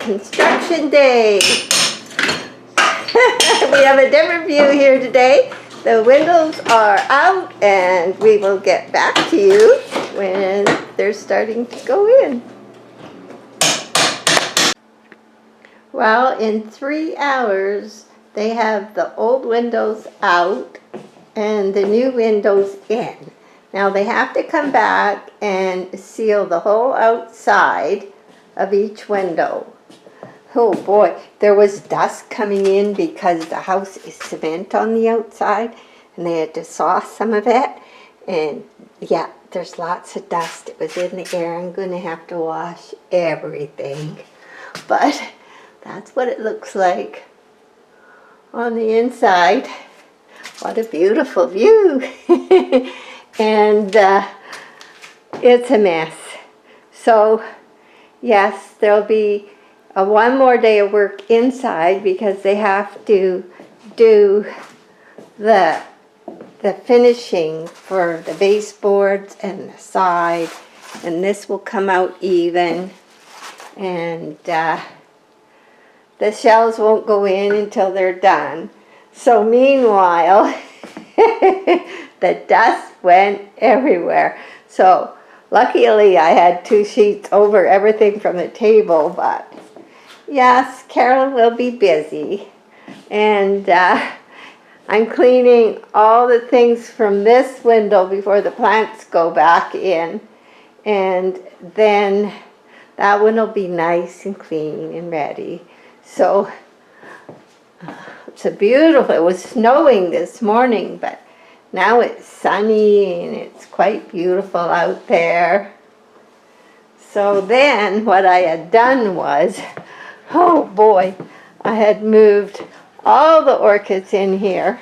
construction day. We have a different view here today. The windows are out and we will get back to you when they're starting to go in. Well, in 3 hours, they have the old windows out and the new windows in. Now they have to come back and seal the whole outside of each window. Oh boy, there was dust coming in because the house is cement on the outside and they had to saw some of it. And yeah, there's lots of dust. It was in the air. I'm going to have to wash everything. But that's what it looks like on the inside. What a beautiful view. And it's a mess. So yes, there'll be one more day of work inside because they have to do the finishing for the baseboards and the side, and this will come out even, and the shells won't go in until they're done. So meanwhile, the dust went everywhere. So luckily I had 2 sheets over everything from the table, but yes, Carolyn will be busy. And I'm cleaning all the things from this window before the plants go back in. And then that one will be nice and clean and ready. So it's a beautiful, it was snowing this morning, but now it's sunny and it's quite beautiful out there. So then what I had done was, oh boy, I had moved all the orchids in here.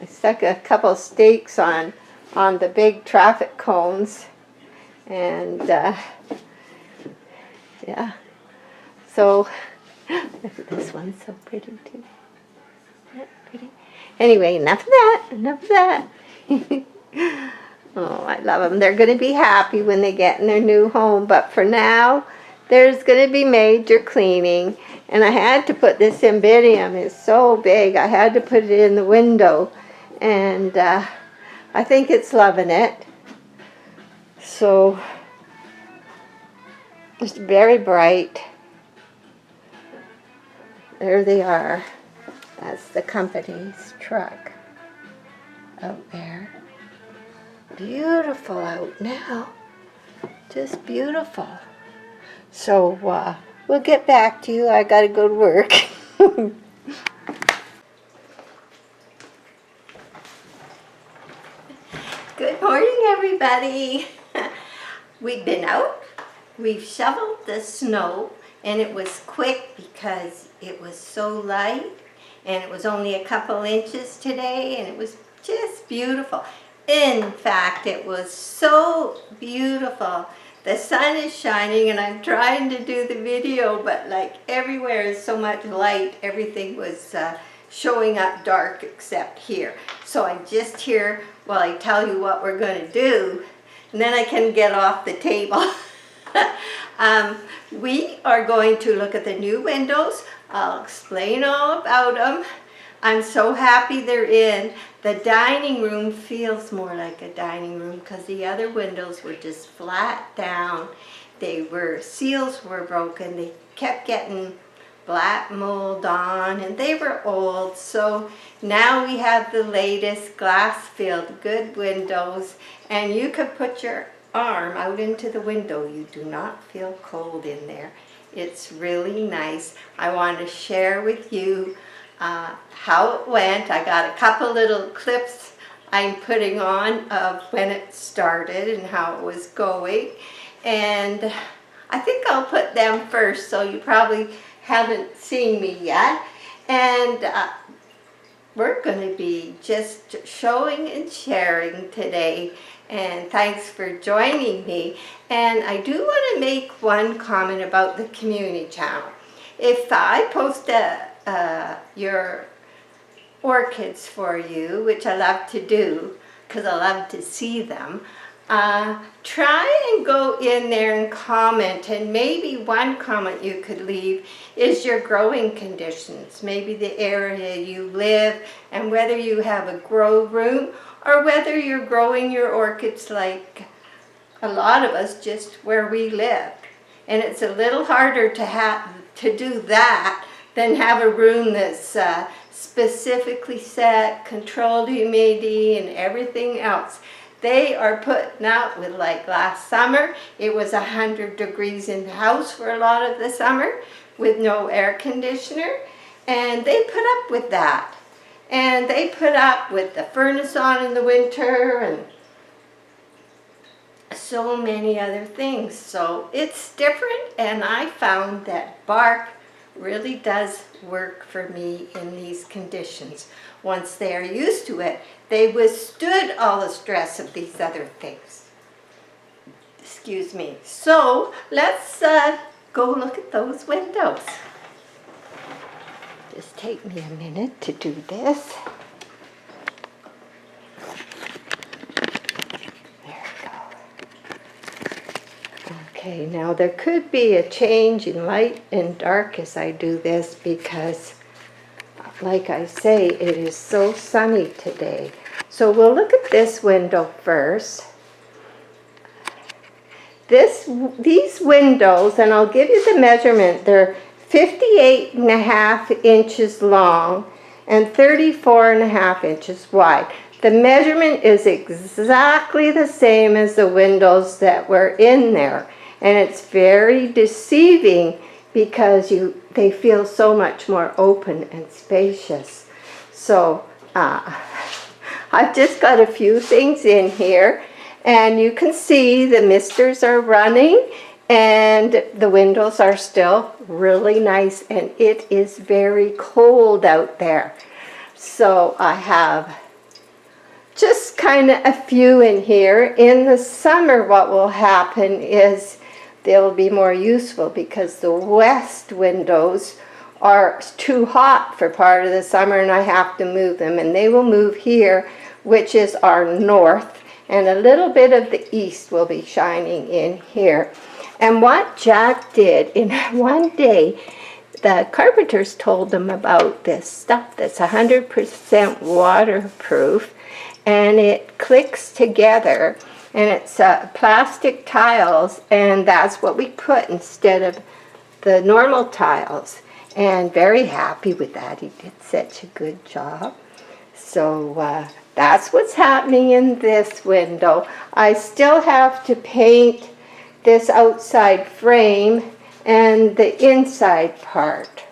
I stuck a couple stakes on the big traffic cones, and yeah, so this one's so pretty too. Pretty. Anyway, enough of that. Oh, I love them. They're going to be happy when they get in their new home, but for now, there's going to be major cleaning. And I had to put this Cymbidium, it's so big, I had to put it in the window, and I think it's loving it. So it's very bright. There they are. That's the company's truck out there. Beautiful out now. Just beautiful. So we'll get back to you. I got to go to work. Good morning, everybody. We've been out. We've shoveled the snow, and it was quick because it was so light. And it was only a couple inches today, and it was just beautiful. In fact, it was so beautiful. The sun is shining, and I'm trying to do the video, but like everywhere is so much light, everything was showing up dark except here. So I'm just here while I tell you what we're going to do, and then I can get off the table. We are going to look at the new windows. I'll explain all about them. I'm so happy they're in. The dining room feels more like a dining room because the other windows were just flat down. Seals were broken. They kept getting black mold on, and they were old. So now we have the latest glass-filled good windows, and you could put your arm out into the window. You do not feel cold in there. It's really nice. I want to share with you how it went. I got a couple little clips I'm putting on of when it started and how it was going. And I think I'll put them first, so you probably haven't seen me yet. And we're going to be just showing and sharing today. And thanks for joining me. And I do want to make one comment about the community channel. If I post your orchids for you, which I love to do because I love to see them, Try and go in there and comment, and maybe one comment you could leave is your growing conditions, maybe the area you live and whether you have a grow room or whether you're growing your orchids like a lot of us just where we live. And it's a little harder to do that than have a room that's specifically set, controlled humidity and everything else. They are putting out with, like last summer, it was 100 degrees in the house for a lot of the summer with no air conditioner. And they put up with that. And they put up with the furnace on in the winter and so many other things. So it's different, and I found that bark really does work for me in these conditions. Once they are used to it, they withstood all the stress of these other things. Excuse me. So let's go look at those windows. Just take me a minute to do this. Okay, now there could be a change in light and dark as I do this because, like I say, it is so sunny today. So we'll look at this window first. These windows, and I'll give you the measurement, they're 58.5 inches long and 34.5 inches wide. The measurement is exactly the same as the windows that were in there. And it's very deceiving because they feel so much more open and spacious. So I've just got a few things in here, and you can see the misters are running and the windows are still really nice, and it is very cold out there. So I have just kind of a few in here. In the summer, what will happen is they'll be more useful because the west windows are too hot for part of the summer and I have to move them, and they will move here, which is our north, and a little bit of the east will be shining in here. And what Jack did in one day, the carpenters told him about this stuff that's 100% waterproof, and it clicks together. And it's plastic tiles, and that's what we put instead of the normal tiles. And very happy with that. He did such a good job. So that's what's happening in this window. I still have to paint this outside frame and the inside part.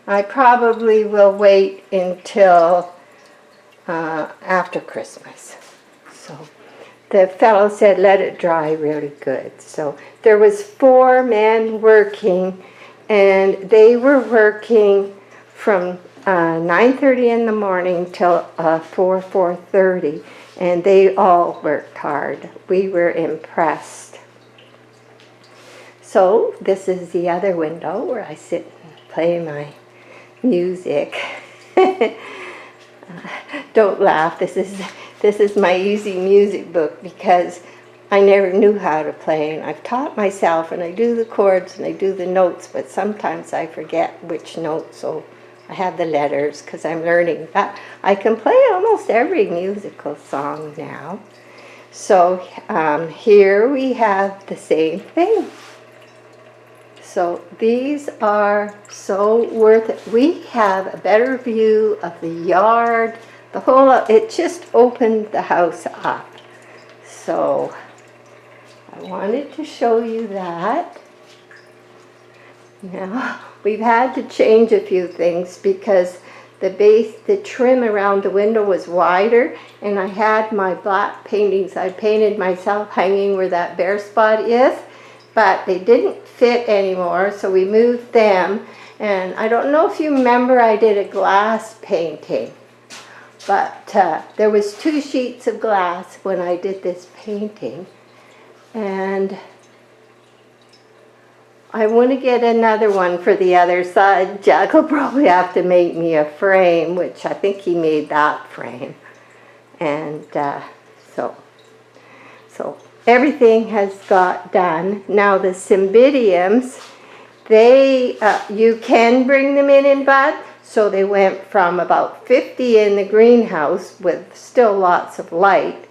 I probably will wait until after Christmas. So the fellow said let it dry really good. So there was 4 men working, and they were working from 9:30 in the morning till 4:30, and they all worked hard. We were impressed. So this is the other window where I sit and play my music. Don't laugh. This is my easy music book because I never knew how to play, and I've taught myself, and I do the chords and I do the notes, but sometimes I forget which notes, so I have the letters because I'm learning. But I can play almost every musical song now. So here we have the same thing. So these are so worth it. We have a better view of the yard, the whole, it just opened the house up. So I wanted to show you that. Now, we've had to change a few things because the trim around the window was wider, and I had my black paintings I painted myself hanging where that bare spot is, but they didn't fit anymore, so we moved them. And I don't know if you remember, I did a glass painting, but there was 2 sheets of glass when I did this painting, and I want to get another one for the other side. Jack will probably have to make me a frame, which I think he made that frame. And so So everything has got done. Now the cymbidiums, you can bring them in bud. So they went from about 50 in the greenhouse with still lots of light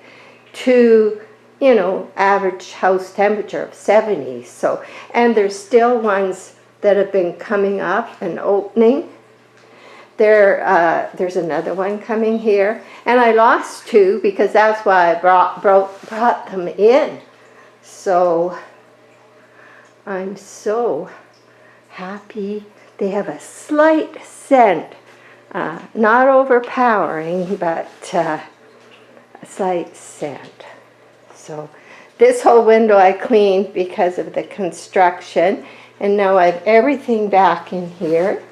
to, average house temperature of 70. So, and there's still ones that have been coming up and opening. There's another one coming here, and I lost two because that's why I brought them in. So I'm so happy. They have a slight scent, not overpowering, but a slight scent. So this whole window I cleaned because of the construction, and now I have everything back in here.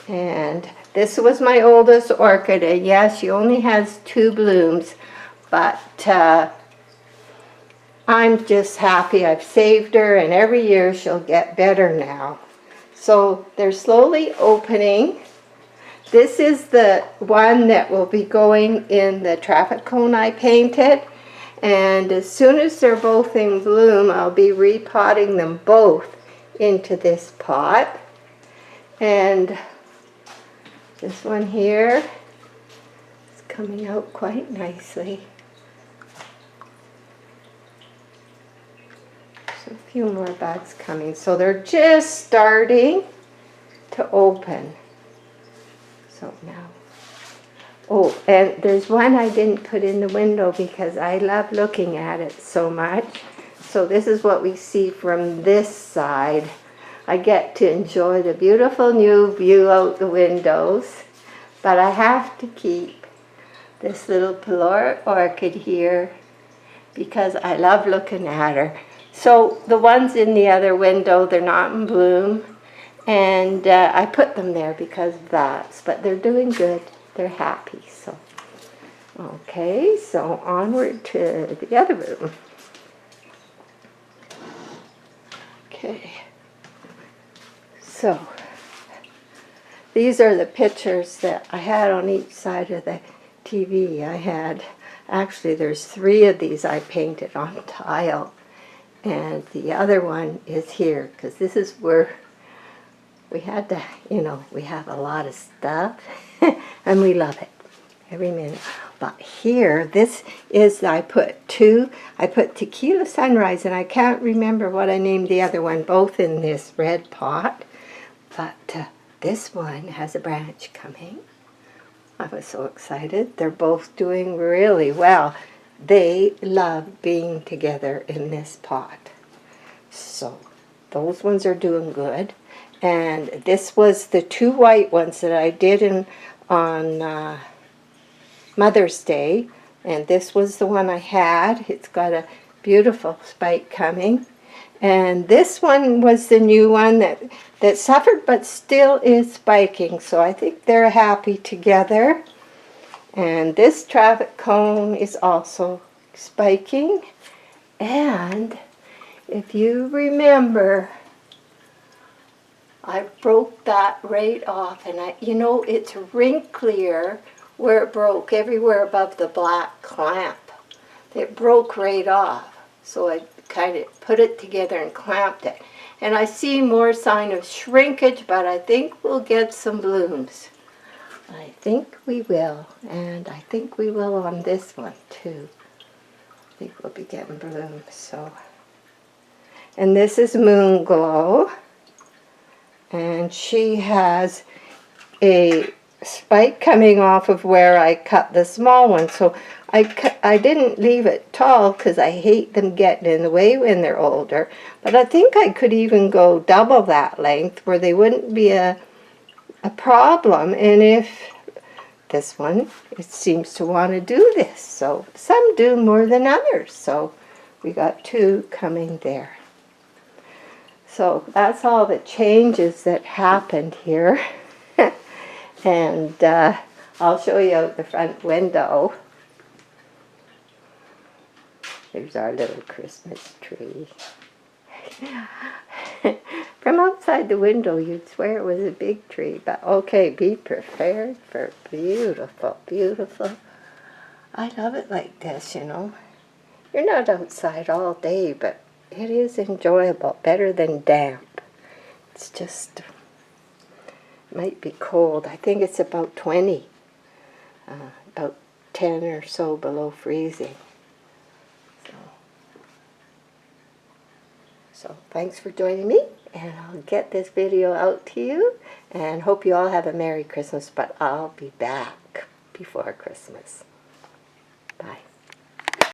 And this was my oldest orchid, and yes, she only has 2 blooms, but I'm just happy I've saved her, and every year she'll get better now. So they're slowly opening. This is the one that will be going in the traffic cone I painted, and as soon as they're both in bloom, I'll be repotting them both into this pot. And this one here is coming out quite nicely. There's a few more buds coming. So they're just starting to open. So now, oh, and there's one I didn't put in the window because I love looking at it so much. So this is what we see from this side. I get to enjoy the beautiful new view out the windows, but I have to keep this little peloric orchid here because I love looking at her. So the ones in the other window, they're not in bloom, and I put them there because of that, but they're doing good. They're happy. So, okay, so onward to the other room. Okay. So, these are the pictures that I had on each side of the TV. Actually there's 3 of these I painted on tile, and the other one is here, because this is where we had to, we have a lot of stuff, and we love it, every minute. But here, this is, I put Tequila Sunrise, and I can't remember what I named the other one, both in this red pot. But this one has a branch coming. I was so excited. They're both doing really well. They love being together in this pot. So those ones are doing good. And this was the 2 white ones that I did on Mother's Day. And this was the one I had. It's got a beautiful spike coming. And this one was the new one that suffered but still is spiking. So I think they're happy together. And this traffic cone is also spiking. And if you remember, I broke that right off. And it's wrinklier where it broke, everywhere above the black clamp. It broke right off. So I kind of put it together and clamped it. And I see more sign of shrinkage, but I think we'll get some blooms. I think we will. And I think we will on this one too. I think we'll be getting blooms. So, and this is Moon Glow. And she has a spike coming off of where I cut the small one. So I didn't leave it tall because I hate them getting in the way when they're older. But I think I could even go double that length where they wouldn't be a problem. And if this one, it seems to want to do this. So some do more than others. So we got 2 coming there. So that's all the changes that happened here. And I'll show you out the front window. There's our little Christmas tree. From outside the window, you'd swear it was a big tree. But okay, be prepared for beautiful, beautiful. I love it like this, You're not outside all day, but it is enjoyable, better than damp. It's just, might be cold. I think it's about 20, about 10 or so below freezing. So thanks for joining me, and I'll get this video out to you, and hope you all have a Merry Christmas, but I'll be back before Christmas. Bye.